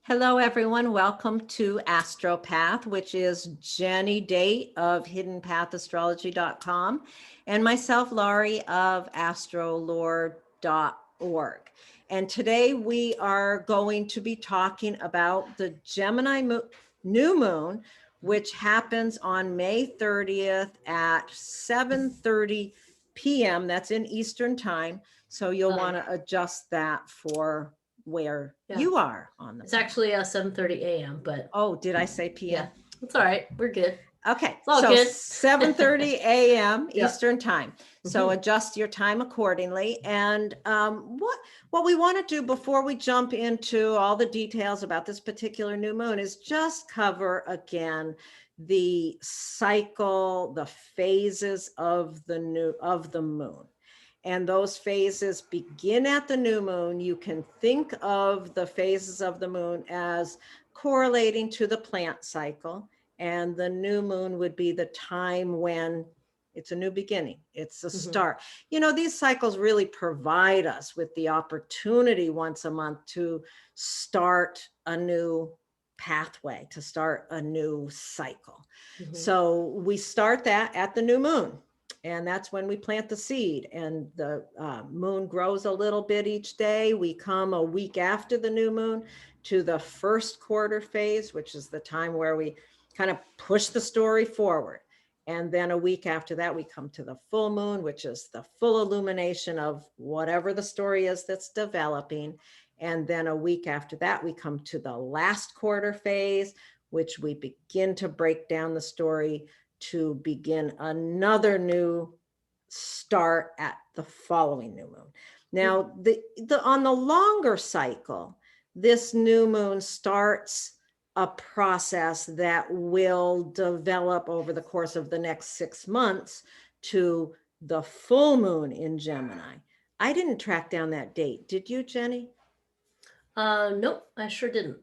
Hello, everyone. Welcome to Astropath, which is Jennie Day of hiddenpathastrology.com and myself, Laurie of astrolore.org. And today we are going to be talking about the Gemini new moon, which happens on May 30th at 7:30 p.m. That's in Eastern time. So you'll want to adjust that for where you are on the It's actually 7:30 a.m. But oh, did I say p.m.? It's all right. We're good. Okay, all so good. 7:30 a.m. Yep. Eastern time. So adjust your time accordingly. And what we want to do before we jump into all the details about this particular new moon is just cover again the cycle, the phases of the moon. And those phases begin at the new moon. You can think of the phases of the moon as correlating to the plant cycle. And the new moon would be the time when it's a new beginning. It's a start. You know, these cycles really provide us with the opportunity once a month to start a new pathway, to start a new cycle. So we start that at the new moon. And that's when we plant the seed, and the moon grows a little bit each day. We come a week after the new moon to the first quarter phase, which is the time where we kind of push the story forward. And then a week after that, we come to the full moon, which is the full illumination of whatever the story is that's developing. And then a week after that, we come to the last quarter phase, which we begin to break down the story to begin another new start at the following new moon. Now, on the longer cycle, this new moon starts a process that will develop over the course of the next 6 months to the full moon in Gemini. I didn't track down that date. Did you, Jennie? Nope, I sure didn't.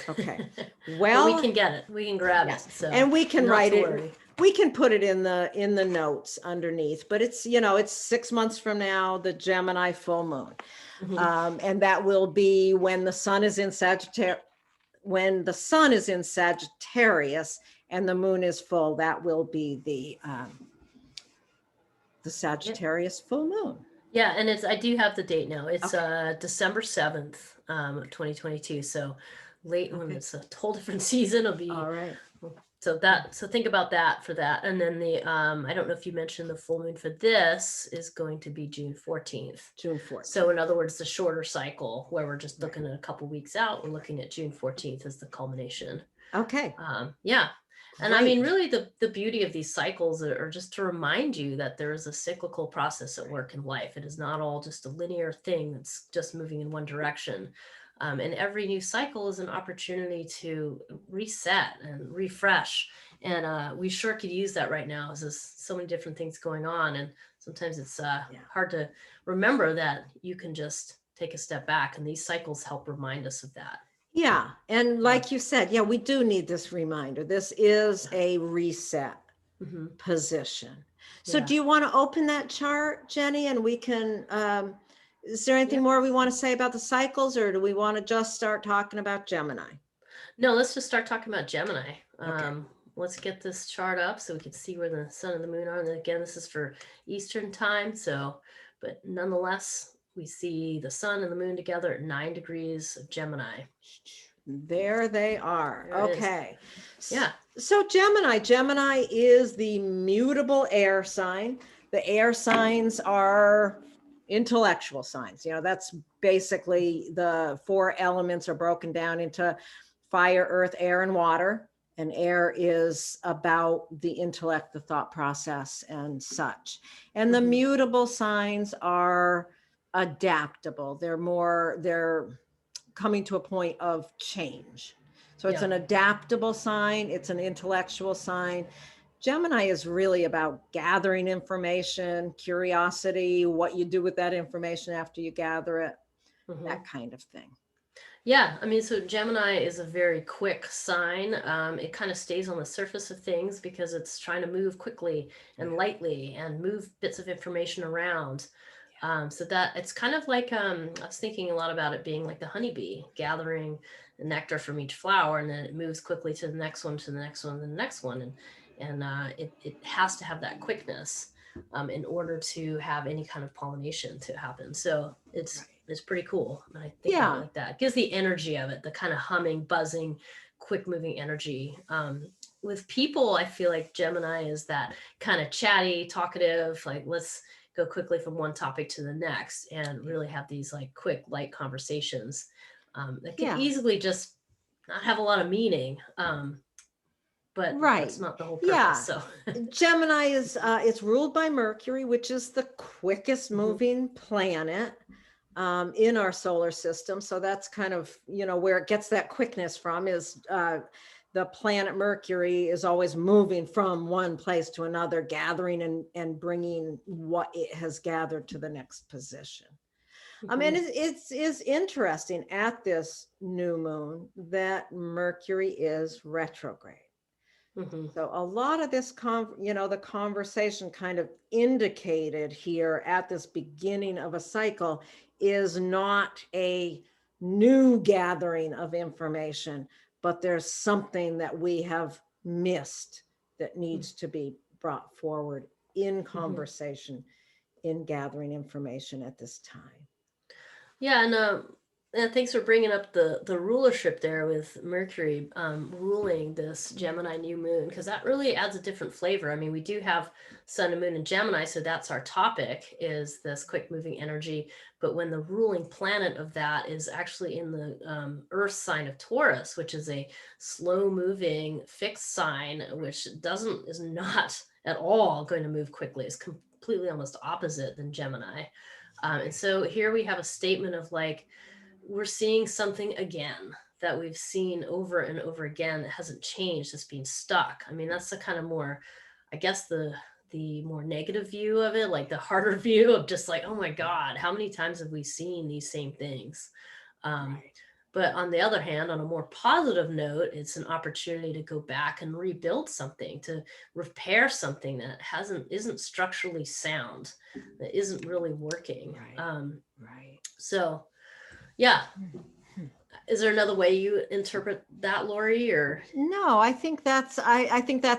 Okay. Well, we can get it. We can grab it. So and we can write it. We can put it in the notes underneath, but it's, you know, it's 6 months from now, the Gemini full moon. And that will be when the sun is in Sagittarius, and the moon is full. That will be the Sagittarius full moon. Yeah, and I do have the date now. It's December 7th, 2022. So late when it's a whole different season. It'll be all right. So think about that for that. And then I don't know if you mentioned the full moon for this is going to be June 14th. June 14th. So in other words, the shorter cycle where we're just looking at a couple weeks out, we're looking at June 14th as the culmination. Okay. Yeah. And I mean, really the beauty of these cycles are just to remind you that there is a cyclical process at work in life. It is not all just a linear thing that's just moving in one direction. And every new cycle is an opportunity to reset and refresh. And we sure could use that right now, as there's so many different things going on. And sometimes it's hard to remember that you can just take a step back. And these cycles help remind us of that. Yeah. And like you said, we do need this reminder. This is a reset position. So do you want to open that chart, Jennie? And we can... is there anything more we want to say about the cycles, or do we want to just start talking about Gemini? No, let's just start talking about Gemini. Let's get this chart up so we can see where the sun and the moon are. And again, this is for Eastern time. But nonetheless, we see the sun and the moon together at 9 degrees of Gemini. There they are. Okay. Yeah. So Gemini is the mutable air sign. The air signs are intellectual signs. You know, that's basically the 4 elements are broken down into fire, earth, air, and water. And air is about the intellect, the thought process, and such. And the mutable signs are adaptable. They're coming to a point of change. So it's an adaptable sign. It's an intellectual sign. Gemini is really about gathering information, curiosity, what you do with that information after you gather it, that kind of thing. Yeah, I mean, so Gemini is a very quick sign. It kind of stays on the surface of things because it's trying to move quickly and lightly and move bits of information around. So that it's kind of like, I was thinking a lot about it being like the honeybee gathering the nectar from each flower, and then it moves quickly to the next one, to the next one, to the next one. And it has to have that quickness in order to have any kind of pollination to happen. So it's pretty cool. I think I like that. It gives the energy of it, the kind of humming, buzzing, quick moving energy. With people, I feel like Gemini is that kind of chatty, talkative, like let's go quickly from one topic to the next and really have these like quick, light conversations that can easily just not have a lot of meaning. But that's not the whole purpose. So Gemini is it's ruled by Mercury, which is the quickest moving planet in our solar system. So that's kind of, where it gets that quickness from is the planet Mercury is always moving from one place to another, gathering and bringing what it has gathered to the next position. I mean, it's interesting at this new moon that Mercury is retrograde. So a lot of this, the conversation kind of indicated here at this beginning of a cycle is not a new gathering of information, but there's something that we have missed that needs to be brought forward in conversation, in gathering information at this time. Yeah, and thanks for bringing up the rulership there with Mercury ruling this Gemini new moon, because that really adds a different flavor. I mean, we do have Sun and Moon in Gemini, so that's our topic, is this quick moving energy. But when the ruling planet of that is actually in the Earth sign of Taurus, which is a slow moving fixed sign, which is not at all going to move quickly. It's completely almost opposite than Gemini. And so here we have a statement of like, we're seeing something again that we've seen over and over again that hasn't changed, that's being stuck. I mean, that's the kind of more, I guess, the more negative view of it, like the harder view of just like, oh my God, how many times have we seen these same things? But on the other hand, on a more positive note, it's an opportunity to go back and rebuild something, to repair something that isn't structurally sound, that isn't really working. So, yeah. Is there another way you interpret that, Laurie? Or no, I think that's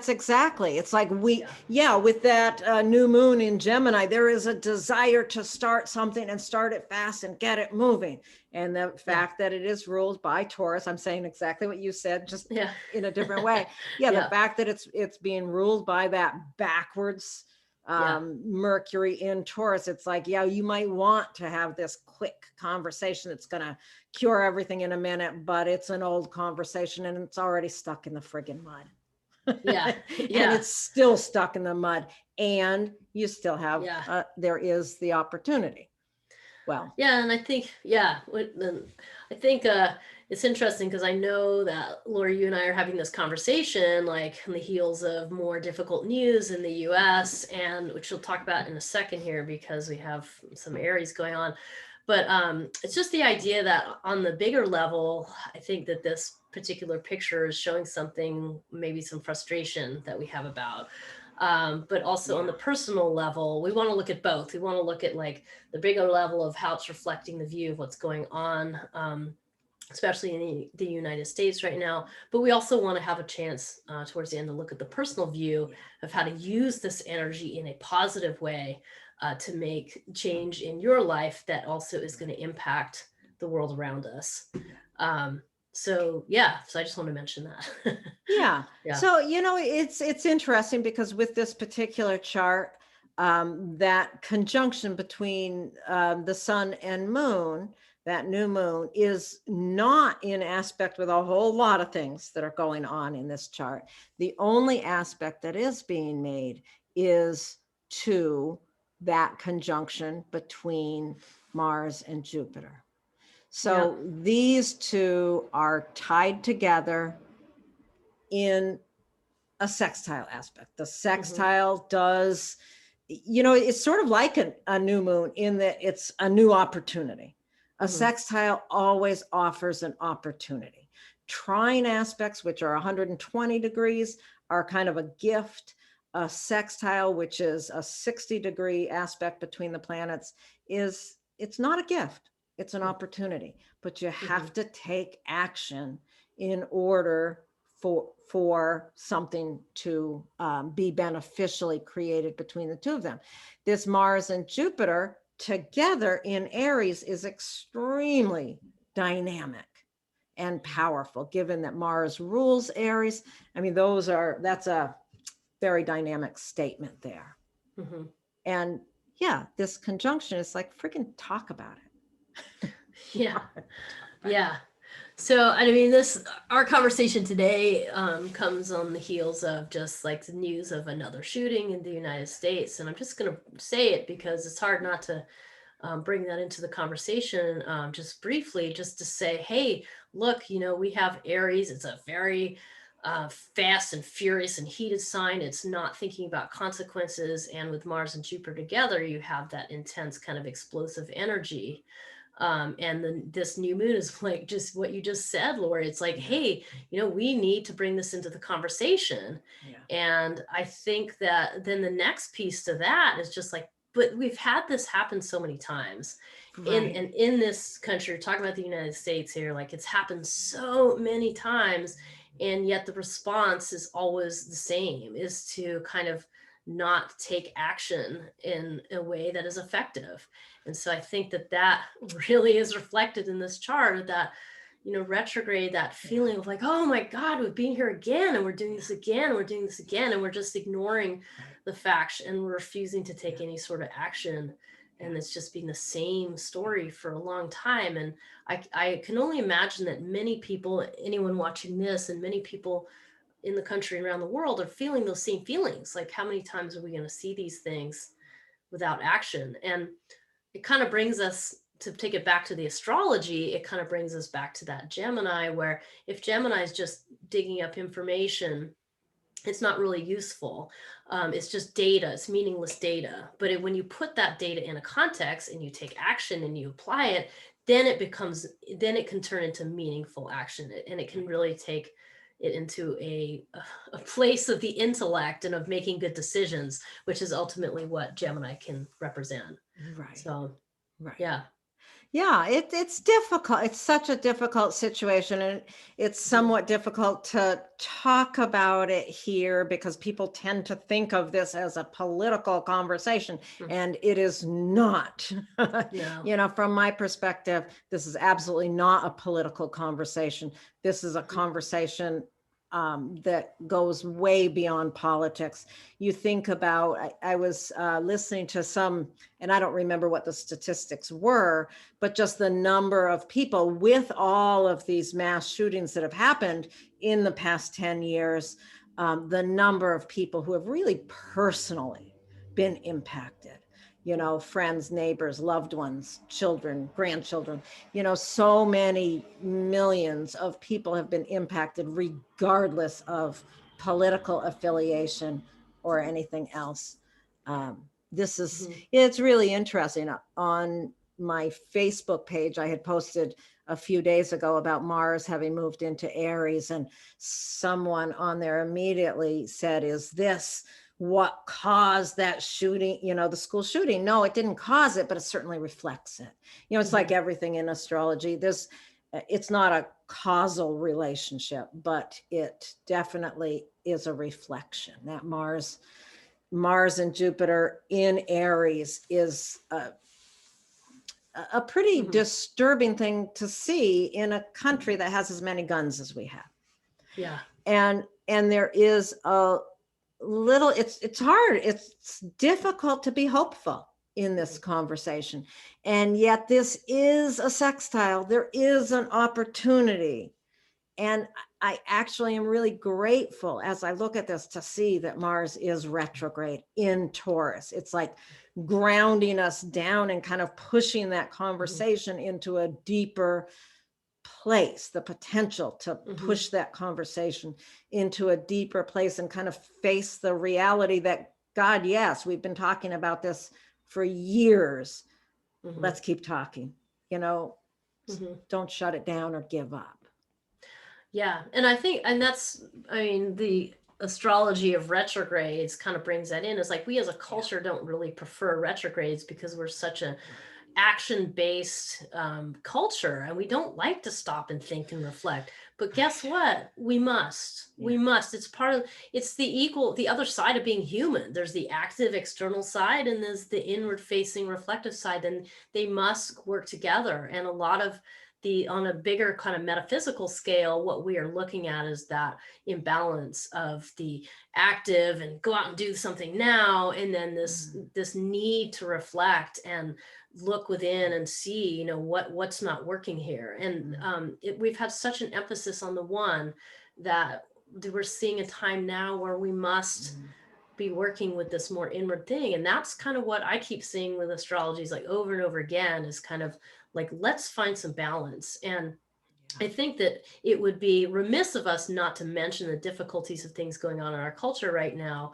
exactly. It's like with that new moon in Gemini, there is a desire to start something and start it fast and get it moving. And the fact that it is ruled by Taurus, I'm saying exactly what you said, just in a different way. The fact that it's being ruled by that backwards Mercury in Taurus, it's like, you might want to have this quick conversation that's going to cure everything in a minute, but it's an old conversation and it's already stuck in the friggin' mud. And it's still stuck in the mud, and you still have there is the opportunity. And I think it's interesting because I know that, Laurie, you and I are having this conversation like on the heels of more difficult news in the US, and which we'll talk about in a second here because we have some Aries going on. But it's just the idea that on the bigger level, I think that this particular picture is showing something, maybe some frustration that we have about. But also on the personal level, we want to look at both. We want to look at like the bigger level of how it's reflecting the view of what's going on, especially in the United States right now. But we also want to have a chance towards the end to look at the personal view of how to use this energy in a positive way to make change in your life that also is going to impact the world around us. So I just want to mention that. So, it's interesting because with this particular chart, that conjunction between the sun and moon, that new moon, is not in aspect with a whole lot of things that are going on in this chart. The only aspect that is being made is to that conjunction between Mars and Jupiter. So these two are tied together in a sextile aspect. The sextile does, it's sort of like a new moon in that it's a new opportunity. A sextile always offers an opportunity. Trine aspects, which are 120 degrees, are kind of a gift. a sextile, which is a 60-degree aspect between the planets, it's not a gift, it's an opportunity, but you have to take action in order for something to be beneficially created between the two of them. This Mars and Jupiter together in Aries is extremely dynamic and powerful, given that Mars rules Aries. I mean, that's a very dynamic statement there. And yeah, this conjunction is like, freaking talk about it. Yeah. So, I mean, our conversation today comes on the heels of just like the news of another shooting in the United States. And I'm just going to say it because it's hard not to bring that into the conversation just briefly, just to say, hey, look, you know, we have Aries. It's a very fast and furious and heated sign. It's not thinking about consequences. And with Mars and Jupiter together, you have that intense kind of explosive energy. And then this new moon is like just what you just said, Laurie. It's like, hey, you know, we need to bring this into the conversation. And I think that then the next piece to that is just like, but we've had this happen so many times in this country. We're talking about the United States here, like it's happened so many times. And yet the response is always the same, is to kind of not take action in a way that is effective. And so I think that really is reflected in this chart, that, you know, retrograde, that feeling of like, oh my God, we've been here again, and we're doing this again, and we're doing this again, and we're just ignoring the facts, and we're refusing to take any sort of action. And it's just been the same story for a long time. And I can only imagine that many people, anyone watching this, and many people in the country and around the world are feeling those same feelings. Like, how many times are we going to see these things without action? And it kind of brings us to take it back to the astrology. It kind of brings us back to that Gemini, where if Gemini is just digging up information, it's not really useful. It's just data. It's meaningless data. But when you put that data in a context and you take action and you apply it, then it can turn into meaningful action, and it can really take it into a place of the intellect and of making good decisions, which is ultimately what Gemini can represent. So, yeah, it's difficult. It's such a difficult situation, and it's somewhat difficult to talk about it here because people tend to think of this as a political conversation, and it is not. No. You know, from my perspective, this is absolutely not a political conversation. This is a conversation that goes way beyond politics. You think about, I was listening to some, and I don't remember what the statistics were, but just the number of people with all of these mass shootings that have happened in the past 10 years, the number of people who have really personally been impacted. You know, friends, neighbors, loved ones, children, grandchildren, you know, so many millions of people have been impacted regardless of political affiliation or anything else. It's really interesting. On my Facebook page, I had posted a few days ago about Mars having moved into Aries, and someone on there immediately said, is this what caused that shooting, you know, the school shooting? No, it didn't cause it, but it certainly reflects it. You know, it's like everything in astrology. It's not a causal relationship, but it definitely is a reflection. That Mars and Jupiter in Aries is a pretty disturbing thing to see in a country that has as many guns as we have. Yeah. And there is a little, it's hard. It's difficult to be hopeful in this conversation. And yet this is a sextile. There is an opportunity. And I actually am really grateful as I look at this to see that Mars is retrograde in Taurus. It's like grounding us down and kind of pushing that conversation into a deeper place, the potential to push that conversation into a deeper place and kind of face the reality that, God, yes, we've been talking about this for years. Let's keep talking, you know, don't shut it down or give up. Yeah. And I think, and that's, I mean, astrology of retrogrades kind of brings that in. Is like, we as a culture don't really prefer retrogrades because we're such a action-based culture, and we don't like to stop and think and reflect. But guess what? We must. We must. It's part of, it's the other side of being human. There's the active external side, and there's the inward facing reflective side, and they must work together. And a lot of on a bigger kind of metaphysical scale, what we are looking at is that imbalance of the active and go out and do something now, and then this need to reflect and look within and see, you know, what's not working here. And we've had such an emphasis on the one, that we're seeing a time now where we must be working with this more inward thing. And that's kind of what I keep seeing with astrology, is like over and over again, is kind of like, let's find some balance. And I think that it would be remiss of us not to mention the difficulties of things going on in our culture right now.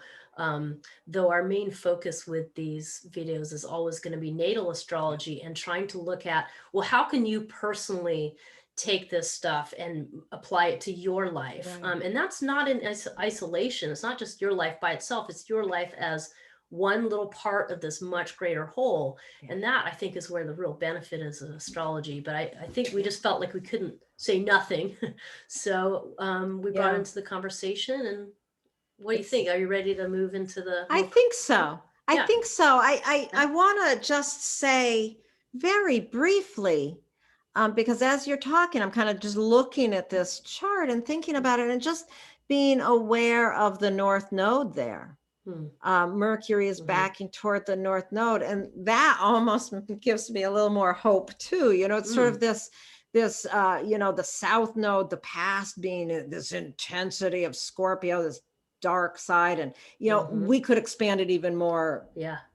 Though our main focus with these videos is always going to be natal astrology and trying to look at, well, how can you personally take this stuff and apply it to your life? Right. And that's not in isolation. It's not just your life by itself. It's your life as one little part of this much greater whole. And that, I think, is where the real benefit is of astrology. But I think we just felt like we couldn't say nothing. So we brought into the conversation. And what do you think? Are you ready to move into the... I think so. I think so. I want to just say very briefly, because as you're talking, I'm kind of just looking at this chart and thinking about it and just being aware of the North Node there. Mercury is backing toward the North Node, and that almost gives me a little more hope too. You know, it's sort of this, you know, the South Node, the past being this intensity of Scorpio, this dark side. And, you know, we could expand it even more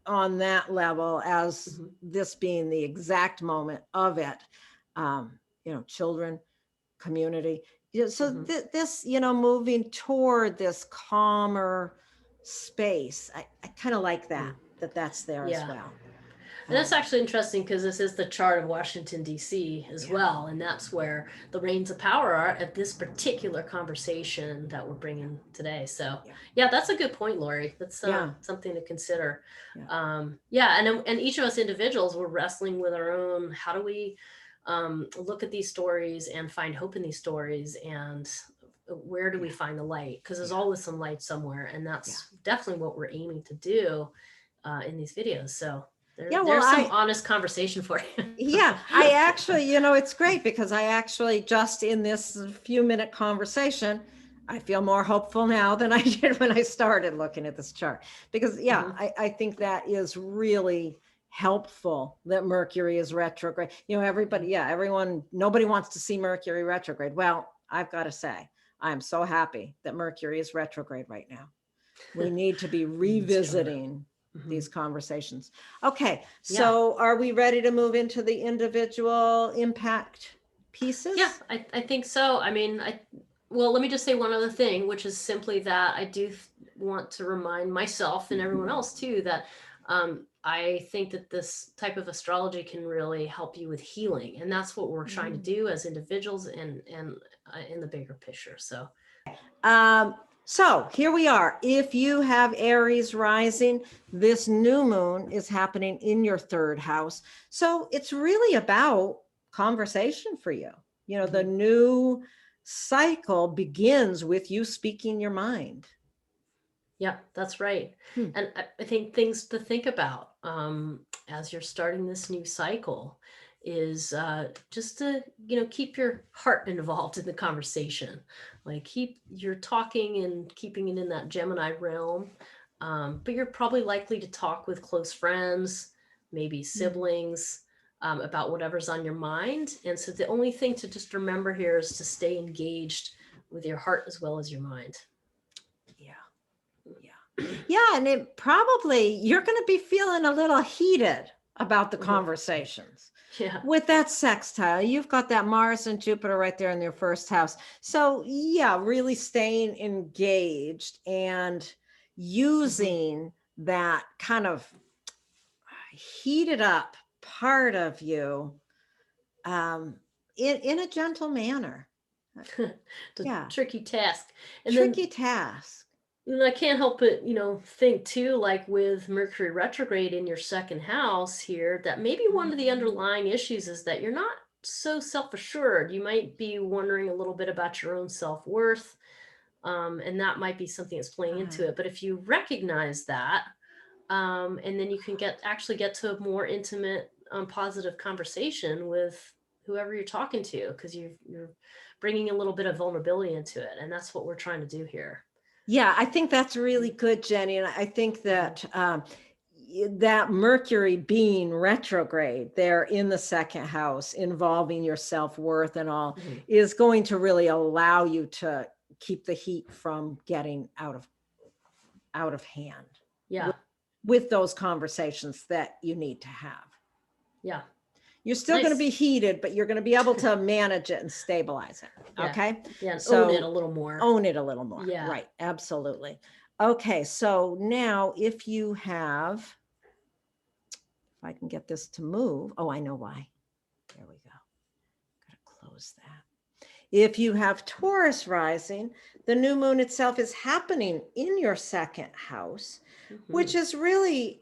on that level as this being the exact moment of it. You know, children, community. So this, you know, moving toward this calmer space. I kind of like that, that's there as well. And that's actually interesting, because this is the chart of Washington, D.C. as well. And that's where the reins of power are at this particular conversation that we're bringing today. So that's a good point, Laurie. That's something to consider. And each of us individuals, we're wrestling with our own, how do we look at these stories and find hope in these stories, and where do we find the light? Because there's always some light somewhere, and that's definitely what we're aiming to do in these videos. So there's some honest conversation for you. I actually, you know, it's great, because I actually just in this few minute conversation, I feel more hopeful now than I did when I started looking at this chart, because I think that is really helpful, that Mercury is retrograde. You know, everybody, everyone, nobody wants to see Mercury retrograde. Well, I've got to say, I'm so happy that Mercury is retrograde right now. We need to be revisiting these conversations. Okay, so are we ready to move into the individual impact pieces? Yeah, I think so. I mean, well, let me just say one other thing, which is simply that I do want to remind myself and everyone else too, that I think that this type of astrology can really help you with healing. And that's what we're trying to do as individuals and in the bigger picture. So here we are. If you have Aries rising, this new moon is happening in your third house. So it's really about conversation for you. You know, the new cycle begins with you speaking your mind. Yeah, that's right. And I think things to think about as you're starting this new cycle is just to, you know, keep your heart involved in the conversation. Like, keep your talking and keeping it in that Gemini realm. But you're probably likely to talk with close friends, maybe siblings, about whatever's on your mind. And so the only thing to just remember here is to stay engaged with your heart as well as your mind. Yeah, and it probably, you're going to be feeling a little heated about the conversations. With that sextile, you've got that Mars and Jupiter right there in your first house. So really staying engaged and using that kind of heated up part of you in a gentle manner. Tricky task. And tricky task. And I can't help but, think too, like with Mercury retrograde in your second house here, that maybe one of the underlying issues is that you're not so self-assured. You might be wondering a little bit about your own self-worth. And that might be something that's playing into Uh, it. But if you recognize that, and then you can actually get to a more intimate, positive conversation with whoever you're talking to, because you're bringing a little bit of vulnerability into it, and that's what we're trying to do here. yeah, I think that's really good, Jenny. And I think that that Mercury being retrograde there in the second house, involving your self-worth and all, Mhm. is going to really allow you to keep the heat from getting out of hand Yeah, with those conversations that you need to have. yeah, You're still going to nice. be heated, but you're going to be able to manage it and stabilize it. Yeah, Okay. yeah, and own it a So little more. own it a little more. Yeah. Right. Absolutely. Okay. So now if you have, if I can get this to move. Oh, I know why. There we go. Gotta close that. If you have Taurus rising, the new moon itself is happening in your second house, which Mhm. is really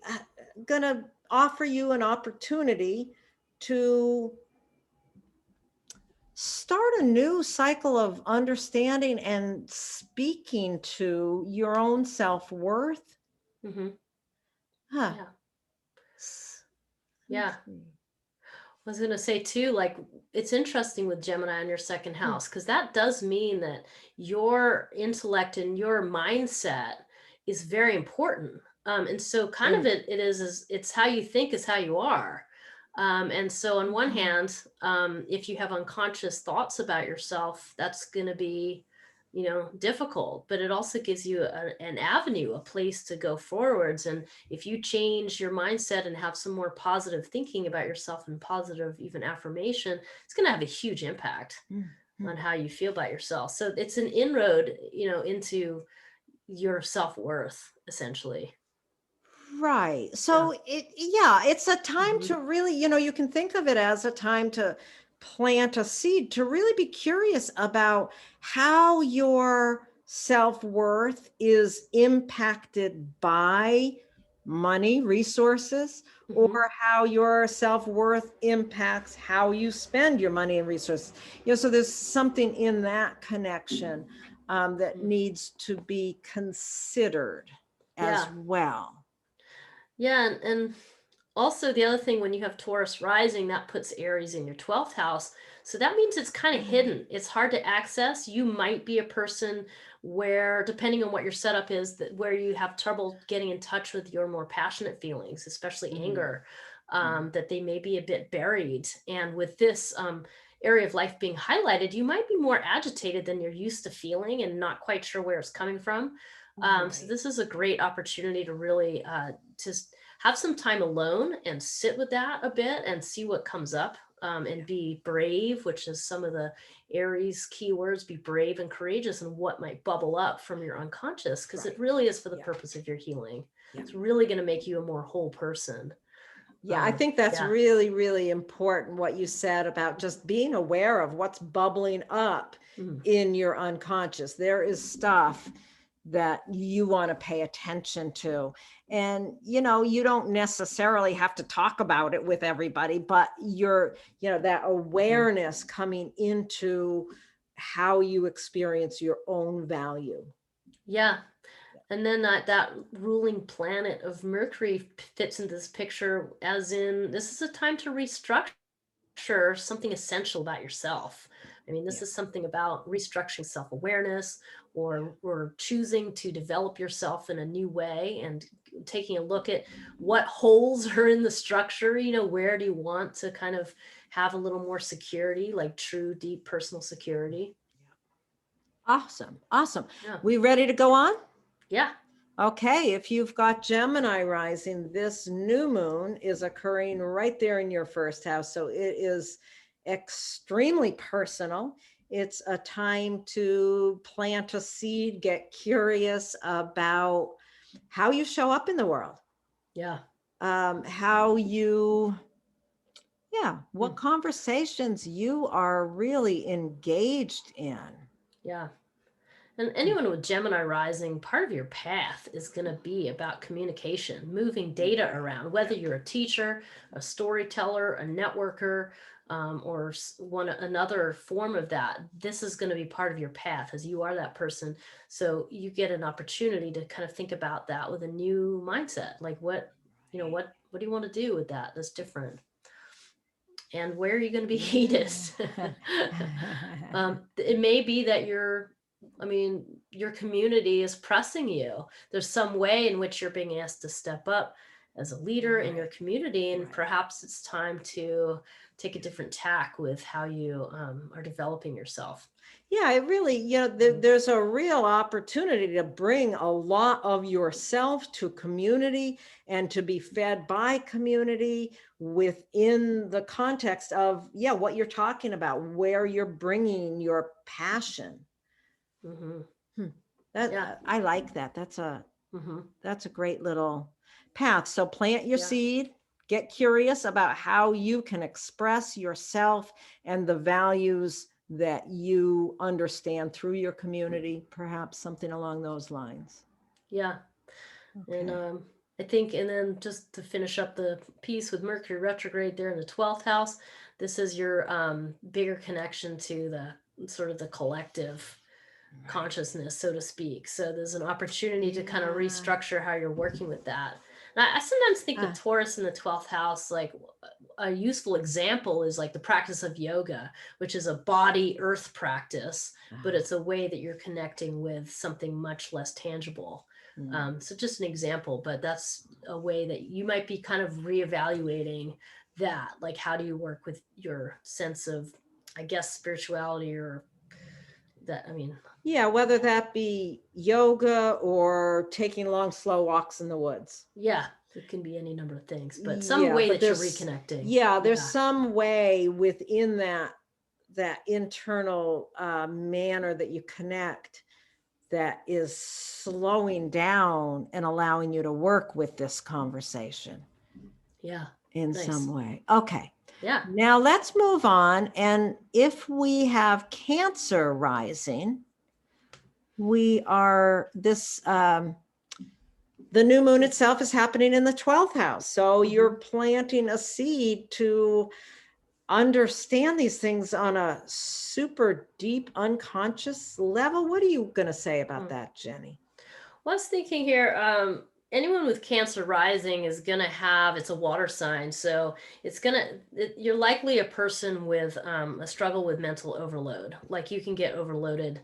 going to offer you an opportunity to start a new cycle of understanding and speaking to your own self-worth. Mhm. Huh. Yeah. Yeah. I was going to say too, like, it's interesting with Gemini in your second house, because that does mean that your intellect and your mindset is very important. And so kind of Mm. is it's how you think is how you are. And so on one hand, if you have unconscious thoughts about yourself, that's going to be, difficult, but it also gives you an avenue, a place to go forwards. And if you change your mindset and have some more positive thinking about yourself and positive even affirmation, it's going to have a huge impact Mhm. on how you feel about yourself. So it's an inroad, into your self-worth, essentially. Right. Yeah. So yeah, it's a time Mhm. to really, you can think of it as a time to plant a seed, to really be curious about how your self-worth is impacted by money, resources, or Mhm. how your self-worth impacts how you spend your money and resources. So there's something in that connection that Mhm. needs to be considered as Yeah. well. Yeah, and also the other thing, when you have Taurus rising, that puts Aries in your 12th house. So that means it's kind of hidden. It's hard to access. You might be a person where, depending on what your setup is, that where you have trouble getting in touch with your more passionate feelings, especially Mhm. anger, Mhm. that they may be a bit buried. And with this area of life being highlighted, you might be more agitated than you're used to feeling and not quite sure where it's coming from. So Right. this is a great opportunity to really just have some time alone and sit with that a bit and see what comes up, and be brave, which is some of the Aries keywords. Be brave and courageous, and what might bubble up from your unconscious, because it Right. really is for the Yeah. purpose of your healing. Yeah. It's really going to make you a more whole person. Yeah. I think that's Yeah. really, really important what you said about just being aware of what's bubbling up Mhm. in your unconscious. There is stuff that you want to pay attention to. And, you don't necessarily have to talk about it with everybody, but that Mhm. awareness coming into how you experience your own value. Yeah. And then that ruling planet of Mercury fits into this picture, as in, this is a time to restructure something essential about yourself. I mean, this Yeah. is something about restructuring self-awareness, or choosing to develop yourself in a new way, and taking a look at what holes are in the structure. Where do you want to kind of have a little more security, like true, deep personal security? Awesome. Awesome. Yeah. We ready to go on? Yeah. Okay, if you've got Gemini rising, this new moon is occurring right there in your first house. So it is extremely personal. It's a time to plant a seed, get curious about how you show up in the world, Yeah. how you, yeah, what Mm. conversations you are really engaged in. Yeah. And anyone with Gemini rising, part of your path is going to be about communication, moving data around, whether you're a teacher, a storyteller, a networker, or another form of that. This is going to be part of your path as you are that person. So you get an opportunity to kind of think about that with a new mindset. Like what do you want to do with that? That's different. And where are you going to be heated? It may be that your community is pressing you. There's some way in which you're being asked to step up as a leader in your community, and perhaps it's time to take a different tack with how you are developing yourself. Yeah, it really, there's a real opportunity to bring a lot of yourself to community and to be fed by community within the context of, what you're talking about, where you're bringing your passion. I like that. That's a great little path. So plant your seed, get curious about how you can express yourself and the values that you understand through your community, perhaps something along those lines. Yeah. Okay. And I think, and then just to finish up the piece with Mercury retrograde there in the 12th house, this is your bigger connection to the sort of the collective consciousness, so to speak. So there's an opportunity to kind of restructure how you're working with that. And I sometimes think of Taurus in the 12th house, like a useful example is like the practice of yoga, which is a body earth practice, but it's a way that you're connecting with something much less tangible. So just an example, but that's a way that you might be kind of reevaluating that. Like, how do you work with your sense of, I guess, spirituality or that, whether that be yoga or taking long, slow walks in the woods. Yeah, it can be any number of things, but some way that you're reconnecting. There's some way within that internal manner that you connect that is slowing down and allowing you to work with this conversation. In some way. Okay. Yeah. Now let's move on. And if we have Cancer rising, we are the new moon itself is happening in the 12th house. So you're planting a seed to understand these things on a super deep unconscious level. What are you going to say about that, Jennie? Well, I was thinking here, anyone with Cancer rising is going to have, it's a water sign. So you're likely a person with a struggle with mental overload. Like you can get overloaded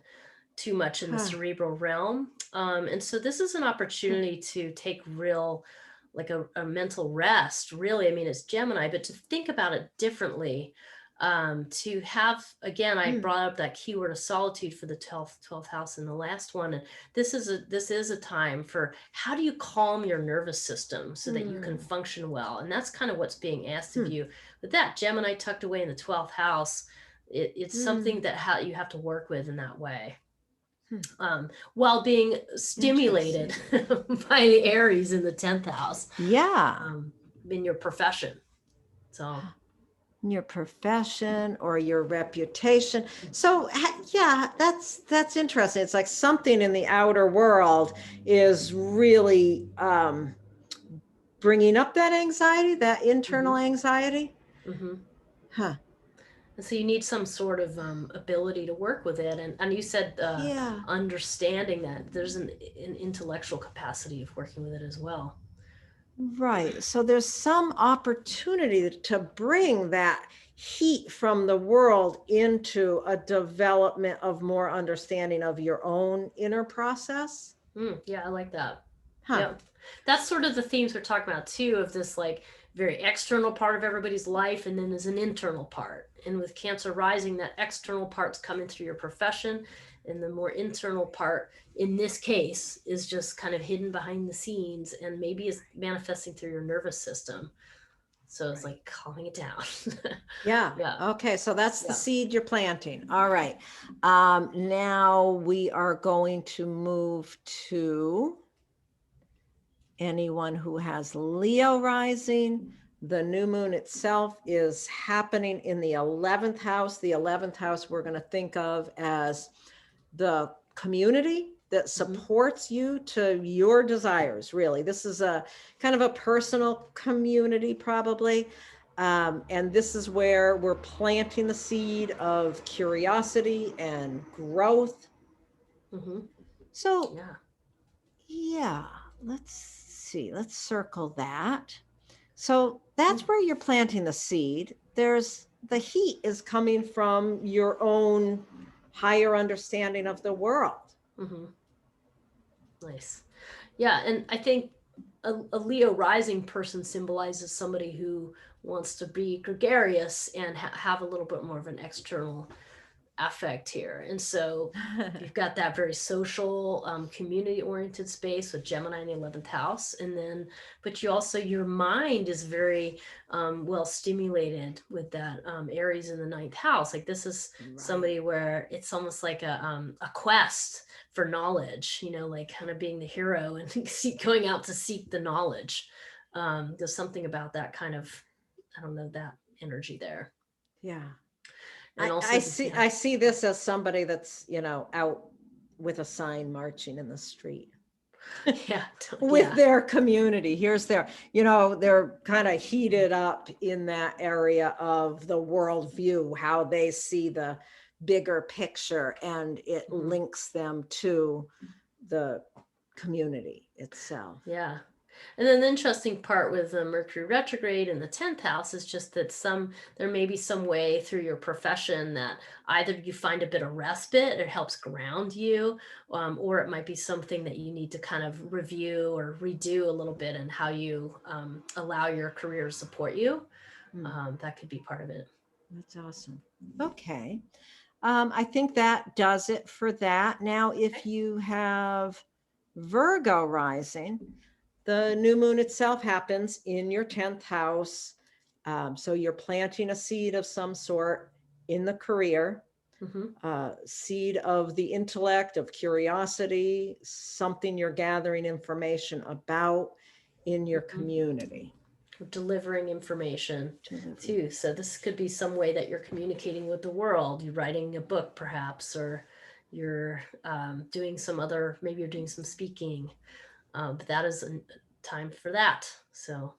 too much in the cerebral realm. And so this is an opportunity to take real, like a mental rest, really. It's Gemini, but to think about it differently, to have, again, I brought up that keyword of solitude for the 12th house in the last one. And this is a time for how do you calm your nervous system so that you can function well? And that's kind of what's being asked of you. With that Gemini tucked away in the 12th house, it's something that you have to work with in that way. While being stimulated by the Aries in the 10th house. In your profession. So in your profession or your reputation. So that's interesting. It's like something in the outer world is really bringing up that anxiety, that internal anxiety. And so you need some sort of ability to work with it. And you said understanding that there's an intellectual capacity of working with it as well. Right. So there's some opportunity to bring that heat from the world into a development of more understanding of your own inner process. Yeah, I like that. Yeah. That's sort of the themes we're talking about too, of this like very external part of everybody's life, and then there's an internal part. And with Cancer rising, that external part's coming through your profession, and the more internal part in this case is just kind of hidden behind the scenes and maybe is manifesting through your nervous system. So it's like calming it down. Okay, so that's the seed you're planting. All right. Now we are going to move to anyone who has Leo rising. The new moon itself is happening in the 11th house. The 11th house we're going to think of as the community that supports you to your desires, really. This is a kind of a personal community, probably. And this is where we're planting the seed of curiosity and growth. So, yeah, let's see, let's circle that. So that's where you're planting the seed. There's the heat is coming from your own higher understanding of the world. Nice. Yeah. And I think a Leo rising person symbolizes somebody who wants to be gregarious and have a little bit more of an external affect here. And so you've got that very social, community oriented space with Gemini in the 11th house. And then, but you also, your mind is very well stimulated with that Aries in the 9th house. Like this is somebody where it's almost like a quest for knowledge, you know, like kind of being the hero and going out to seek the knowledge. There's something about that kind of, I don't know, that energy there. Yeah. And I see this as somebody that's, you know, out with a sign marching in the street. With their community. Here's their, you know, they're kind of heated up in that area of the worldview, how they see the bigger picture, and it links them to the community itself. Yeah. And then the interesting part with the Mercury retrograde in the 10th house is just that there may be some way through your profession that either you find a bit of respite, it helps ground you, or it might be something that you need to kind of review or redo a little bit in how you allow your career to support you. That could be part of it. That's awesome. Okay. I think that does it for that. Now, if you have Virgo rising, the new moon itself happens in your 10th house. So you're planting a seed of some sort in the career, seed of the intellect, of curiosity, something you're gathering information about in your community. Delivering information too. So this could be some way that you're communicating with the world. You're writing a book perhaps, or you're doing some other, maybe you're doing some speaking. But that is a time for that. So,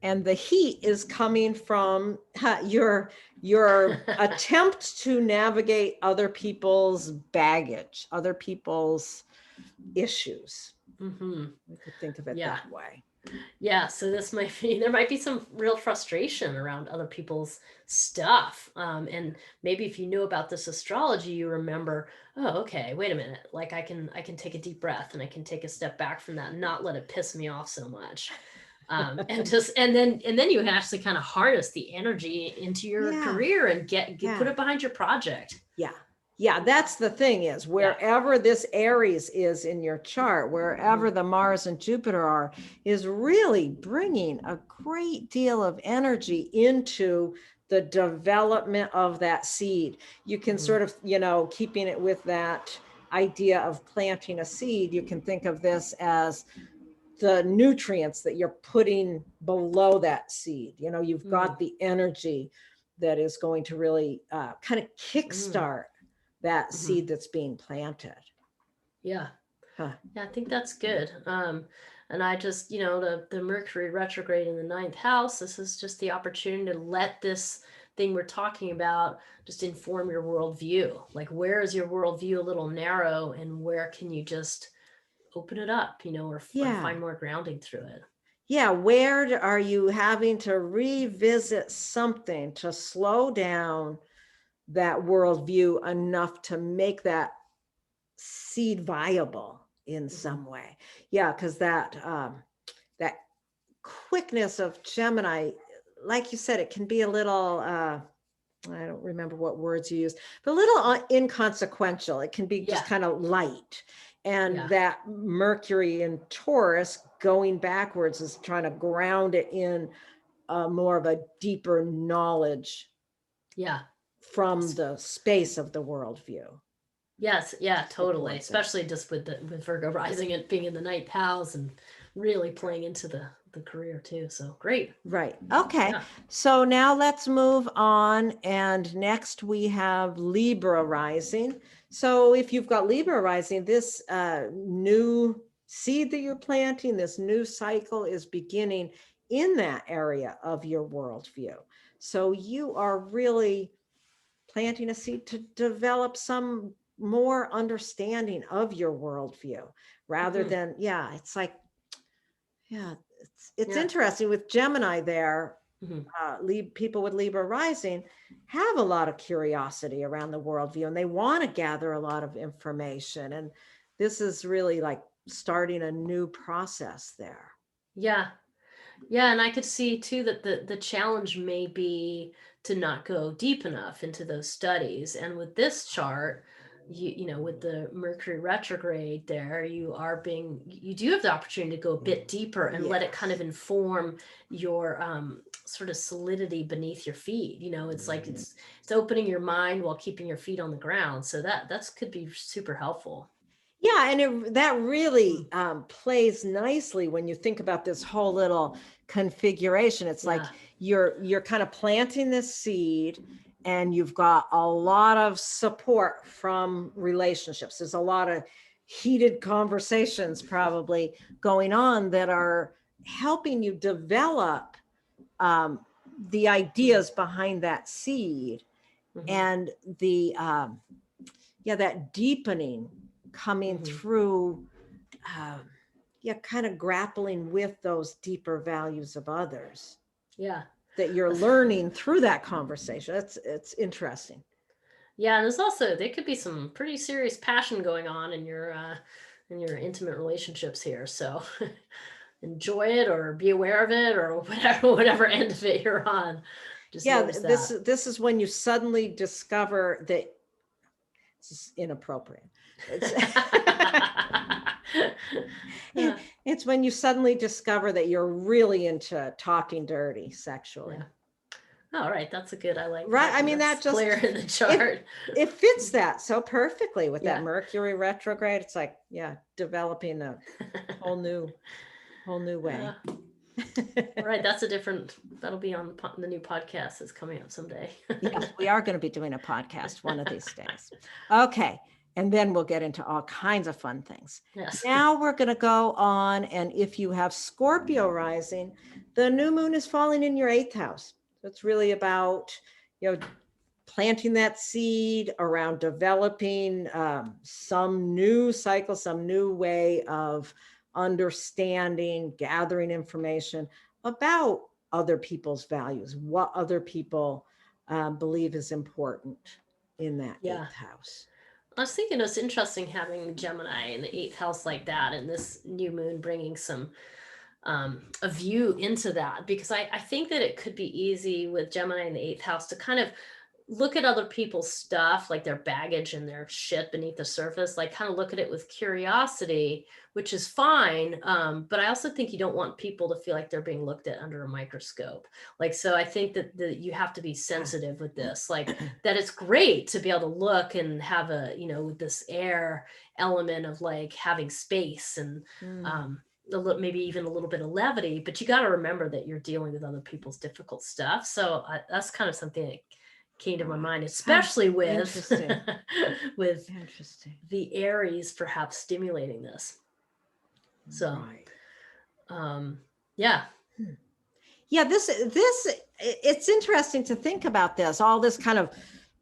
and the heat is coming from your attempt to navigate other people's baggage, other people's issues. We could think of it that way. Yeah, so there might be some real frustration around other people's stuff. And maybe if you knew about this astrology, you remember, oh, okay, wait a minute. Like I can take a deep breath and I can take a step back from that and not let it piss me off so much. And then you can actually kind of harness the energy into your career and put it behind your project. Yeah, that's the thing is wherever this Aries is in your chart, wherever the Mars and Jupiter are, is really bringing a great deal of energy into the development of that seed. You can sort of, you know, keeping it with that idea of planting a seed, you can think of this as the nutrients that you're putting below that seed. You know, you've got the energy that is going to really kind of kickstart that seed that's being planted. Yeah, I think that's good. And I just, you know, the Mercury retrograde in the 9th house, this is just the opportunity to let this thing we're talking about just inform your worldview. Like, where is your worldview a little narrow, and where can you just open it up, you know, or find more grounding through it? Yeah, where are you having to revisit something to slow down that worldview enough to make that seed viable in some way? Yeah, because that quickness of Gemini, like you said, it can be a little I don't remember what words you used, but a little inconsequential. It can be just kind of light. And that Mercury in Taurus going backwards is trying to ground it in more of a deeper knowledge from the space of the worldview. Yes, yeah, totally. Especially just with Virgo rising and being in the 9th house and really playing into the career too. So great. Right. Okay. Yeah. So now let's move on. And next we have Libra rising. So if you've got Libra rising, this new seed that you're planting, this new cycle is beginning in that area of your worldview. So you are really planting a seed to develop some more understanding of your worldview rather than, it's like, it's interesting with Gemini there. People with Libra rising have a lot of curiosity around the worldview, and they want to gather a lot of information. And this is really like starting a new process there. Yeah. Yeah. And I could see too that the challenge may be to not go deep enough into those studies. And with this chart, you know, with the Mercury retrograde there, you do have the opportunity to go a bit deeper and let it kind of inform your sort of solidity beneath your feet. You know, it's like it's opening your mind while keeping your feet on the ground. So that could be super helpful. Yeah, and that really plays nicely when you think about this whole little configuration. It's like you're kind of planting this seed, and you've got a lot of support from relationships. There's a lot of heated conversations probably going on that are helping you develop the ideas behind that seed, and the that deepening coming through, kind of grappling with those deeper values of others. Yeah. That you're learning through that conversation. It's interesting. Yeah, and there could be some pretty serious passion going on in your intimate relationships here. So enjoy it or be aware of it or whatever end of it you're on. Just this is when you suddenly discover that this is inappropriate. It's when you suddenly discover that you're really into talking dirty sexually. All right, that's a good. I like. Right, that. I mean that just clear in the chart. It fits that so perfectly with that Mercury retrograde. It's like developing a whole new way. All right, that'll be on the new podcast that's coming up someday. Yes, we are going to be doing a podcast one of these days. Okay. And then we'll get into all kinds of fun things. Yes. Now we're going to go on. And if you have Scorpio rising, the new moon is falling in your 8th house. So it's really about, planting that seed around developing some new cycle, some new way of understanding, gathering information about other people's values, what other people believe is important in that 8th house. I was thinking it's interesting having Gemini in the 8th house like that, and this new moon bringing some a view into that, because I think that it could be easy with Gemini in the 8th house to kind of look at other people's stuff, like their baggage and their shit beneath the surface, like kind of look at it with curiosity, which is fine. But I also think you don't want people to feel like they're being looked at under a microscope. Like, so I think that you have to be sensitive with this, like that it's great to be able to look and have this air element of like having space and, maybe even a little bit of levity, but you got to remember that you're dealing with other people's difficult stuff. So that's kind of something that came to my mind, especially with the Aries perhaps stimulating this. So, this it's interesting to think about this, all this kind of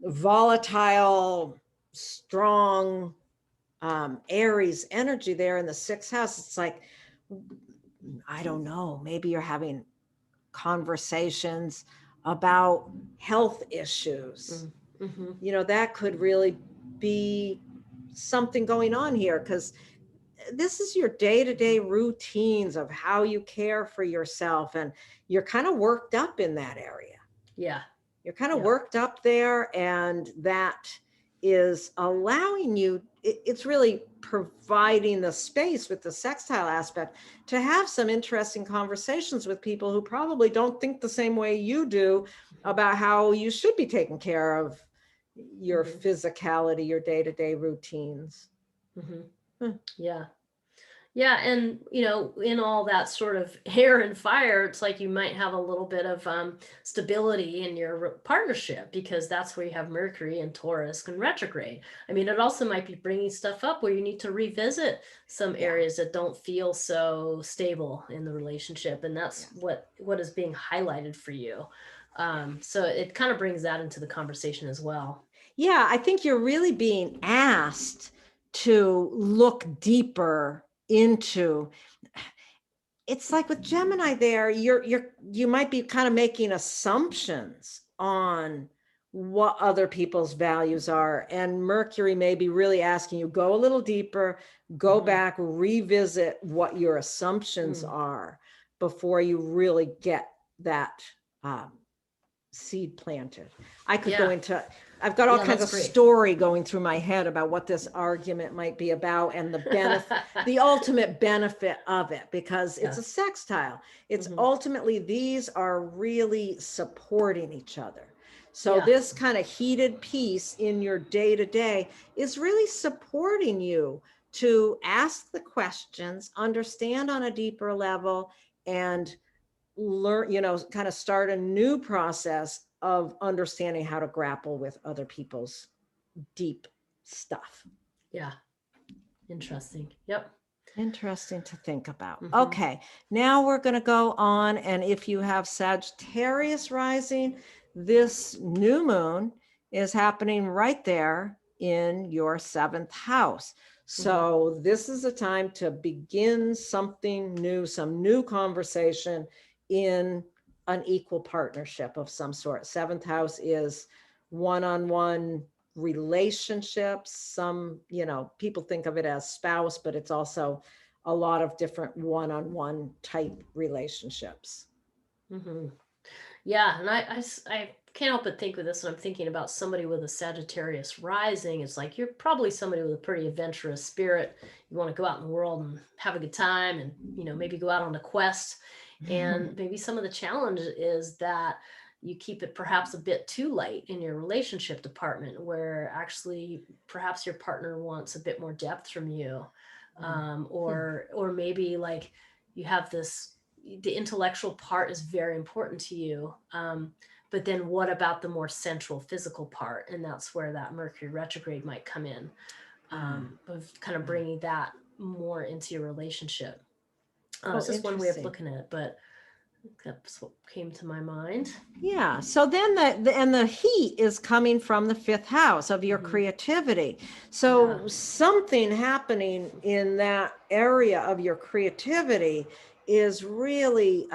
volatile, strong Aries energy there in the 6th house. It's like, I don't know, maybe you're having conversations about health issues. That could really be something going on here, because this is your day-to-day routines of how you care for yourself, and you're kind of worked up in that area. You're kind of worked up there, and that is allowing you, it's really providing the space with the sextile aspect to have some interesting conversations with people who probably don't think the same way you do about how you should be taking care of your physicality, your day-to-day routines. Yeah, and in all that sort of air and fire, it's like you might have a little bit of stability in your partnership, because that's where you have Mercury and Taurus and retrograde. I mean, it also might be bringing stuff up where you need to revisit some Yeah. areas that don't feel so stable in the relationship, and that's Yeah. what is being highlighted for you. So it kind of brings that into the conversation as well. Yeah, I think you're really being asked to look deeper into. It's like with Gemini there, you might be kind of making assumptions on what other people's values are, and Mercury may be really asking you, go a little deeper, go Mhm. back, revisit what your assumptions Mm. are before you really get that um, seed planted. I could go Yeah, into, I've got all yeah, kinds that's of great. story going through my head about what this argument might be about and the benefit, the ultimate benefit of it, because it's Yeah. a sextile. It's Hmm. ultimately, these are really supporting each other. So Yeah. this kind of heated piece in your day to day is really supporting you to ask the questions, understand on a deeper level, and learn, kind of start a new process of understanding how to grapple with other people's deep stuff. Yeah. Interesting. Yep. Interesting to think about. Hmm. Okay, now we're going to go on. And if you have Sagittarius rising, this new moon is happening right there in your seventh house. Hmm. So this is a time to begin something new, some new conversation in an equal partnership of some sort. Seventh house is one-on-one relationships. Some, people think of it as spouse, but it's also a lot of different one-on-one type relationships. Hmm. Yeah. And I can't help but think with this, and I'm thinking about somebody with a Sagittarius rising. It's like you're probably somebody with a pretty adventurous spirit. You want to go out in the world and have a good time, and maybe go out on a quest. And maybe some of the challenge is that you keep it perhaps a bit too light in your relationship department, where actually perhaps your partner wants a bit more depth from you. Or maybe like you have this, the intellectual part is very important to you, but then what about the more central physical part? And that's where that Mercury retrograde might come in, of kind of bringing that more into your relationship. Oh, It's just one way of interesting. looking at it, but that's what came to my mind. Yeah. So then the heat is coming from the fifth house of your Hmm. creativity. Yeah. So something happening in that area of your creativity is really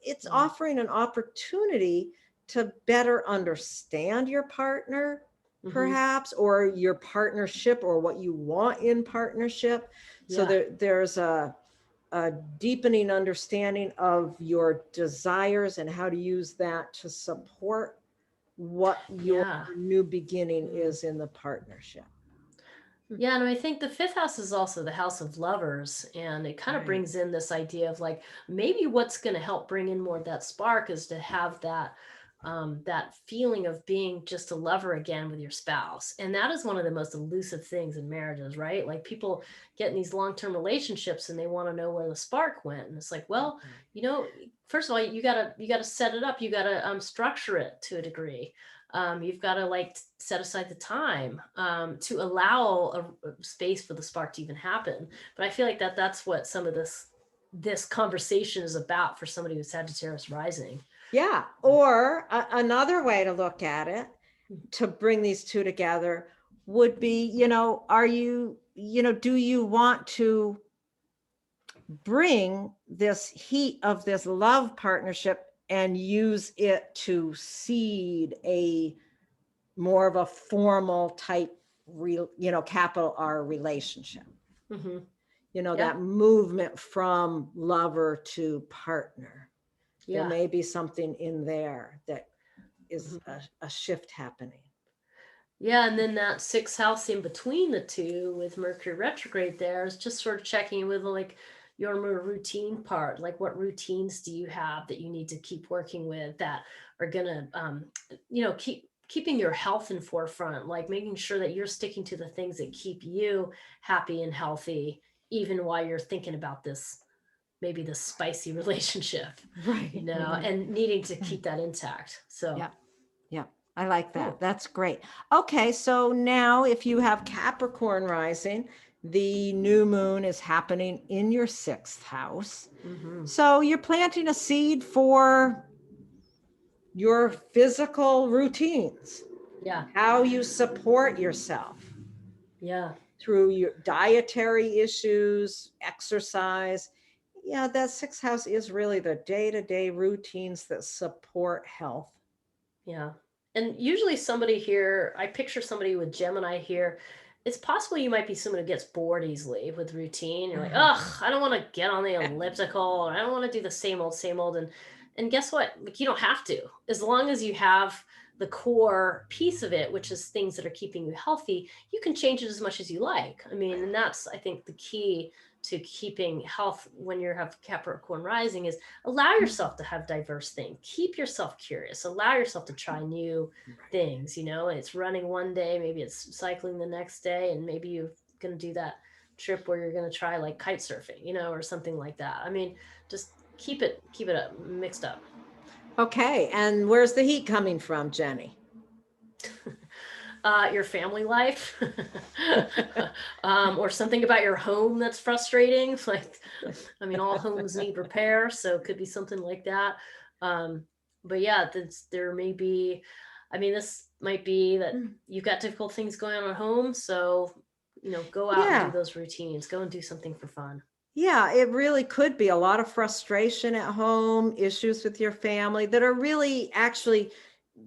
it's Mm. offering an opportunity to better understand your partner, Hmm. perhaps, or your partnership, or what you want in partnership. So Yeah. there's a deepening understanding of your desires and how to use that to support what your Yeah. new beginning Mm. is in the partnership. Yeah, and I think the fifth house is also the house of lovers, and it kind of Right. brings in this idea of like maybe what's going to help bring in more of that spark is to have that feeling of being just a lover again with your spouse, and that is one of the most elusive things in marriages, right? Like people get in these long-term relationships and they want to know where the spark went, and it's like, well, you know, first of all, you gotta set it up, you gotta structure it to a degree. You've got to like set aside the time to allow a space for the spark to even happen. But I feel like that's what some of this conversation is about for somebody with Sagittarius rising. Yeah. Or another way to look at it, Mhm. to bring these two together, would be, are you, do you want to bring this heat of this love partnership and use it to seed a more of a formal type, real, capital R relationship, Hmm. Yeah. that movement from lover to partner. There Yeah. may be something in there that is Mhm. a shift happening. Yeah, and then that sixth house in between the two with Mercury retrograde there is just sort of checking in with like your more routine part. Like what routines do you have that you need to keep working with that are gonna keep keeping your health in forefront, like making sure that you're sticking to the things that keep you happy and healthy, even while you're thinking about this, maybe this spicy relationship, Right. and needing to keep that intact. So, Yeah. Yeah. I like that. cool. That's great. Okay. So now if you have Capricorn rising, the new moon is happening in your 6th house. So you're planting a seed for your physical routines, Yeah. how you support yourself Yeah. through your dietary issues, exercise. Yeah, that 6th house is really the day-to-day routines that support health. Yeah. And usually somebody here, I picture somebody with Gemini here. It's possible you might be someone who gets bored easily with routine. You're like, ugh, I don't want to get on the elliptical. I don't want to do the same old, same old. And guess what? Like, you don't have to. As long as you have the core piece of it, which is things that are keeping you healthy, you can change it as much as you like. I mean, and that's, I think, the key to keeping health when you have Capricorn rising is allow yourself to have diverse things. Keep yourself curious. Allow yourself to try new things. It's running one day, maybe it's cycling the next day, and maybe you're going to do that trip where you're going to try like kite surfing, or something like that. I mean, just keep it up, mixed up. Okay. And where's the heat coming from, Jennie? Your family life, or something about your home that's frustrating. Like, I mean, all homes need repair, so it could be something like that. But yeah, there may be, I mean, this might be that you've got difficult things going on at home. So, go out and do those routines, go and do something for fun. Yeah, it really could be a lot of frustration at home, issues with your family that are really actually,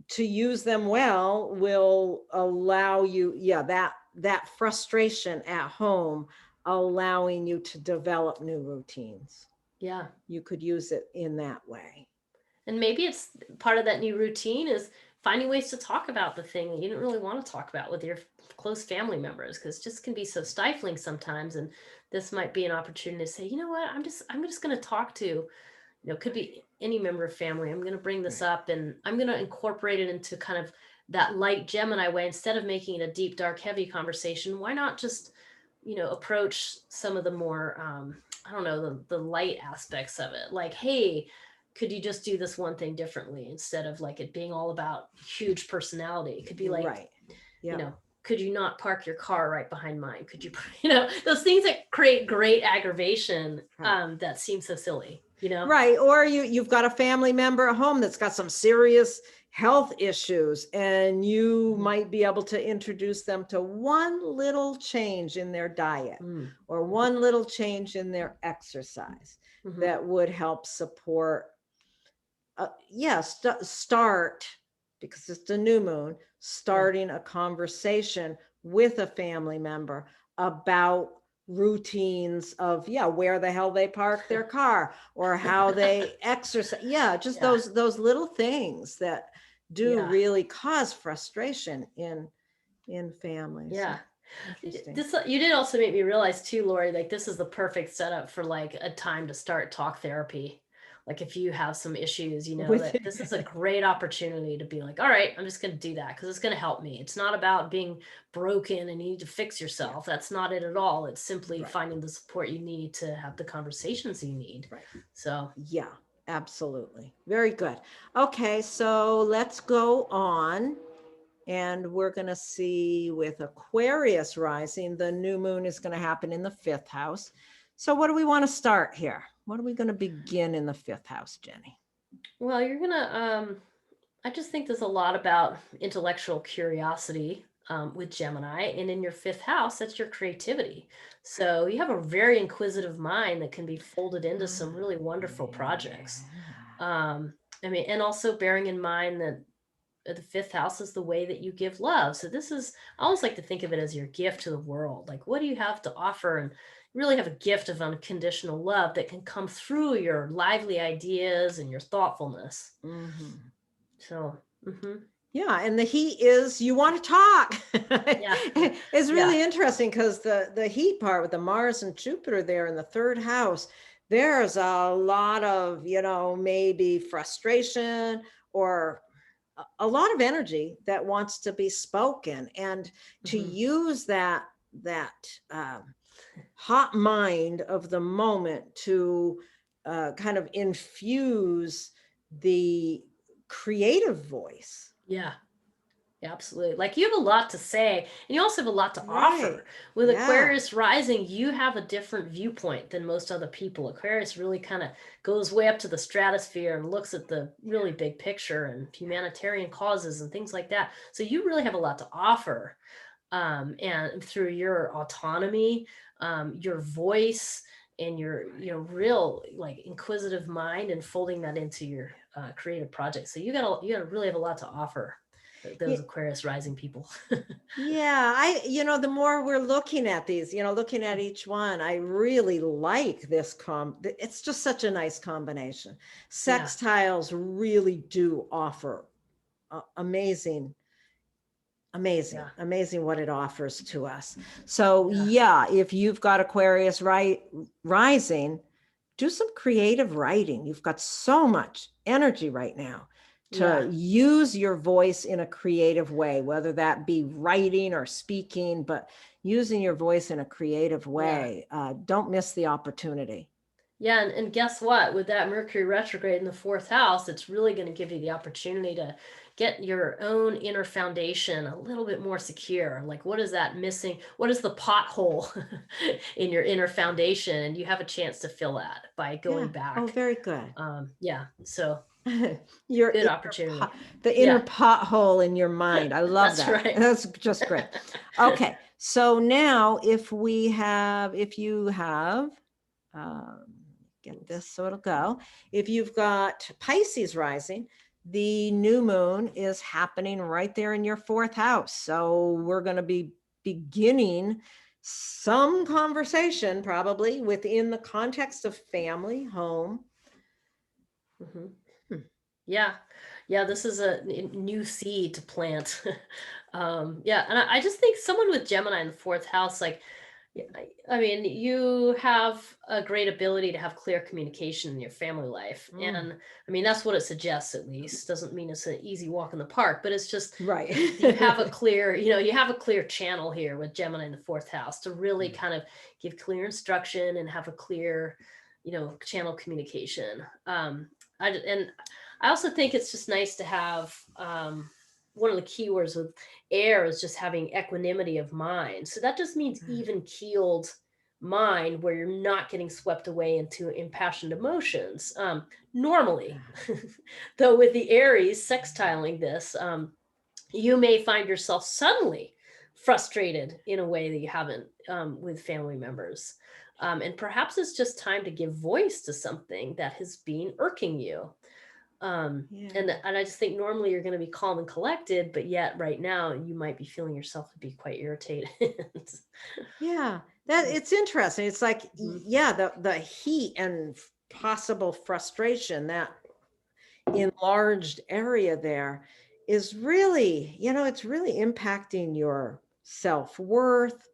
to use them well, will allow you, that frustration at home, allowing you to develop new routines. Yeah. You could use it in that way. And maybe it's part of that new routine is finding ways to talk about the thing that you didn't really want to talk about with your close family members, because it just can be so stifling sometimes. And this might be an opportunity to say, you know what, I'm just going to talk to, it could be any member of family. I'm going to bring this up, and I'm going to incorporate it into kind of that light Gemini way. Instead of making it a deep, dark, heavy conversation, why not just, approach some of the more, I don't know, the light aspects of it. Like, hey, could you just do this one thing differently instead of like it being all about huge personality? It could be like, could you not park your car right behind mine? Could you, those things that create great aggravation, that seem so silly, Right. Or you've got a family member at home that's got some serious health issues, and you might be able to introduce them to one little change in their diet or one little change in their exercise that would help support start, because it's a new moon, starting a conversation with a family member about routines of where the hell they park their car or how they exercise. Just those little things that do really cause frustration in families. This, you did also make me realize too, Laurie, like this is the perfect setup for like a time to start talk therapy. Like if you have some issues, that this is a great opportunity to be like, all right, I'm just going to do that because it's going to help me. It's not about being broken and you need to fix yourself. That's not it at all. It's simply finding the support you need to have the conversations you need. So absolutely. Very good. Okay, so let's go on. And we're going to see with Aquarius rising, the new moon is going to happen in the 5th house. So what do we want to start here? What are we going to begin in the 5th house, Jennie? Well, you're going to, I just think there's a lot about intellectual curiosity with Gemini, and in your 5th house, that's your creativity. So you have a very inquisitive mind that can be folded into some really wonderful projects. And also bearing in mind that the 5th house is the way that you give love. So this is, I always like to think of it as your gift to the world. Like, what do you have to offer? And really have a gift of unconditional love that can come through your lively ideas and your thoughtfulness. So, and the heat is you want to talk. It's really interesting because the heat part with the Mars and Jupiter there in the 3rd house, there's a lot of, maybe frustration or a lot of energy that wants to be spoken, and to use that hot mind of the moment to kind of infuse the creative voice. Yeah. Absolutely. Like you have a lot to say, and you also have a lot to Right. offer. With Yeah. Aquarius rising, you have a different viewpoint than most other people. Aquarius really kind of goes way up to the stratosphere and looks at the really big picture and humanitarian causes and things like that. So you really have a lot to offer. And through your autonomy, your voice, and your real like inquisitive mind, and folding that into your creative project. So you gotta really have a lot to offer those Aquarius rising people. Yeah, the more we're looking at these, looking at each one, I really like this it's just such a nice combination. Sextiles really do offer amazing what it offers to us. So if you've got Aquarius rising, do some creative writing. You've got so much energy right now to use your voice in a creative way, whether that be writing or speaking, but using your voice in a creative way. Don't miss the opportunity. Yeah, and guess what? With that Mercury retrograde in the 4th house, it's really going to give you the opportunity to get your own inner foundation a little bit more secure. Like, what is that missing? What is the pothole in your inner foundation? And you have a chance to fill that by going back. Oh, very good. So your good opportunity. The inner pothole in your mind. I love That's that. right. That's just great. Okay. So now if you have, get this so it'll go. If you've got Pisces rising, the new moon is happening right there in your 4th house. So we're going to be beginning some conversation probably within the context of family, home. Yeah, this is a new seed to plant. And I just think someone with Gemini in the 4th house, like, I mean, you have a great ability to have clear communication in your family life. And I mean, that's what it suggests, at least. Doesn't mean it's an easy walk in the park, but it's just, you have a clear, you have a clear channel here with Gemini in the 4th house to really kind of give clear instruction and have a clear, channel communication. I also think it's just nice to have, one of the keywords with air is just having equanimity of mind. So that just means even keeled mind, where you're not getting swept away into impassioned emotions. Normally, though, with the Aries sextiling this, you may find yourself suddenly frustrated in a way that you haven't with family members. And perhaps it's just time to give voice to something that has been irking you. And I just think normally you're going to be calm and collected, but yet right now you might be feeling yourself to be quite irritated. That it's interesting. It's like, the heat and possible frustration, that enlarged area there is really, it's really impacting your self-worth,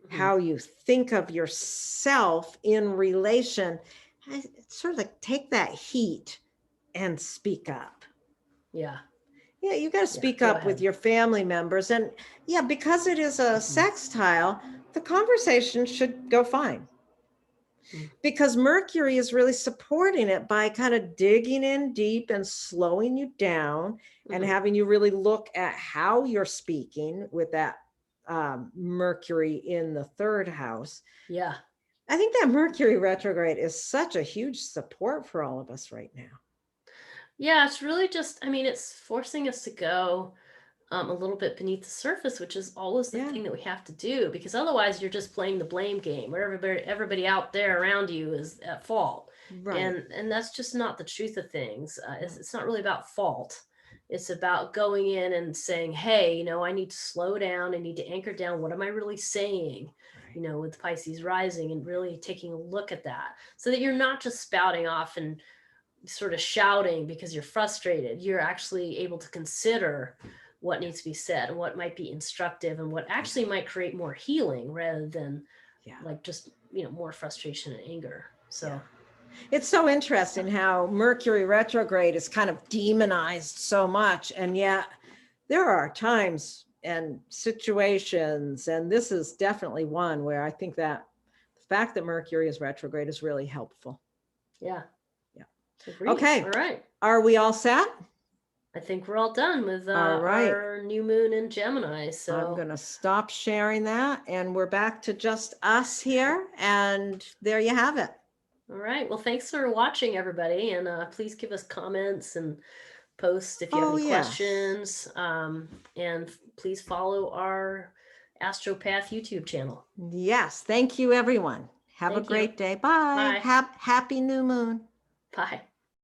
how you think of yourself in relation. It's sort of like, take that heat and speak up. You got to speak up with your family members. And because it is a sextile, the conversation should go fine, because Mercury is really supporting it by kind of digging in deep and slowing you down and having you really look at how you're speaking with that Mercury in the 3rd house. I think that Mercury retrograde is such a huge support for all of us right now. It's really just, I mean, it's forcing us to go a little bit beneath the surface, which is always the thing that we have to do, because otherwise you're just playing the blame game where everybody out there around you is at fault. And that's just not the truth of things. It's not really about fault. It's about going in and saying, hey, I need to slow down. I need to anchor down. What am I really saying? With Pisces rising, and really taking a look at that, so that you're not just spouting off and sort of shouting because you're frustrated. You're actually able to consider what needs to be said and what might be instructive and what actually might create more healing, rather than like just more frustration and anger. So It's so interesting how Mercury retrograde is kind of demonized so much. And yet there are times and situations, and this is definitely one where I think that the fact that Mercury is retrograde is really helpful. Yeah. Yeah. Agreed. Okay. All right. Are we all set? I think we're all done with All right. our new moon in Gemini. So I'm going to stop sharing that, and we're back to just us here. And there you have it. All right. Well, thanks for watching, everybody. And please give us comments and post if you have any questions. And please follow our Astropath YouTube channel. Yes. Thank you, everyone. Have a great day. Bye. Bye. Happy new moon. Bye.